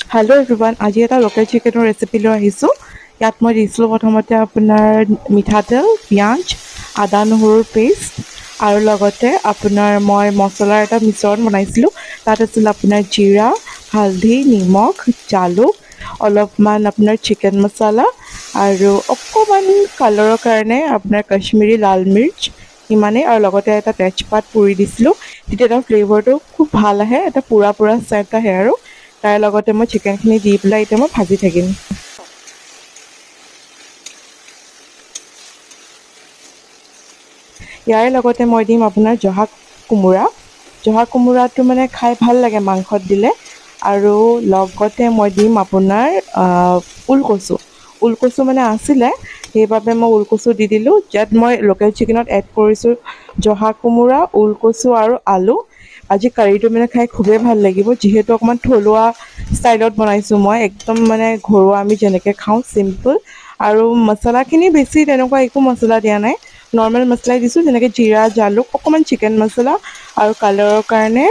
Hello' everyone, আজি এটা local চিকেনৰ ৰেচিপি লৈ আহিছোঁ। ইয়াত মই দিছিলোঁ প্ৰথমতে আপোনাৰ মিঠাতেল, পিঁয়াজ, আদা নহৰুৰ পেষ্ট আৰু লগতে আপোনাৰ মই মছলাৰ এটা মিশ্ৰণ বনাইছিলোঁ। তাত আছিল আপোনাৰ জিৰা, হালধি, নিমখ, জালুক, অলপমান আপোনাৰ চিকেন মছলা আৰু অকণমান কালাৰৰ কাৰণে আপোনাৰ কাশ্মীৰী লাল মিৰ্চ, ইমানেই। আৰু লগতে এটা তেজপাত পুৰি দিছিলোঁ, তেতিয়া তাৰ ফ্লেভাৰটো খুব ভাল আহে, এটা পুৰা চেণ্ট আহে আৰু তাৰ লগতে মই চিকেনখিনি দি পেলাই এতিয়া মই ভাজি থাকিম। ইয়াৰ লগতে মই দিম আপোনাৰ জহা কোমোৰা। জহা কোমোৰাটো মানে খাই ভাল লাগে মাংসত দিলে। আৰু লগতে মই দিম আপোনাৰ ওলকচু। ওলকচু মানে আছিলে, সেইবাবে মই ওলকচু দি দিলোঁ। ইয়াত মই লোকেল চিকেনত এড কৰিছোঁ জহা কোমোৰা, ওলকচু আৰু আলু। আজি কাৰীটো মানে খাই খুবেই ভাল লাগিব, যিহেতু অকণমান থলুৱা ষ্টাইলত বনাইছোঁ মই, একদম মানে ঘৰুৱা আমি যেনেকৈ খাওঁ চিম্পুল। আৰু মছলাখিনি বেছি তেনেকুৱা একো মছলা দিয়া নাই, নৰ্মেল মছলাই দিছোঁ, যেনেকৈ জিৰা, জালুক, অকণমান চিকেন মছলা আৰু কালাৰৰ কাৰণে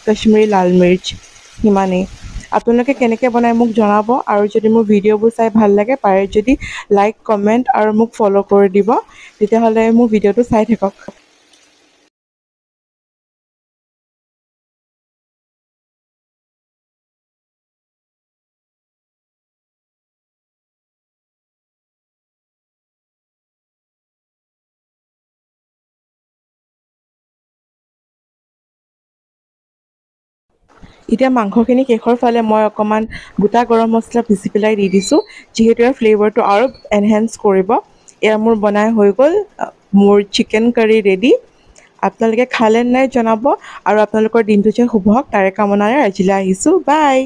কাশ্মীৰী লাল মিৰ্চ, সিমানেই। আপোনালোকে কেনেকৈ বনাই মোক জনাব, আৰু যদি মোৰ ভিডিঅ'বোৰ চাই ভাল লাগে পাৰে যদি লাইক, কমেণ্ট আৰু মোক ফ'ল' কৰি দিব, তেতিয়াহ'লে মোৰ ভিডিঅ'টো চাই থাকক। এতিয়া মাংসখিনি শেষৰ ফালে মই অকণমান গোটা গৰম মছলা পিচি পেলাই দি দিছোঁ, যিহেতু ইয়াৰ ফ্লেভাৰটো আৰু এনহেঞ্চ কৰিব। এয়া মোৰ বনাই হৈ গ'ল, মোৰ চিকেন কাৰী ৰেডি। আপোনালোকে খালে নাই জনাব, আৰু আপোনালোকৰ দিনটো যে শুভ হওক তাৰে কামনাৰে আজিলৈ আহিছোঁ, বাই।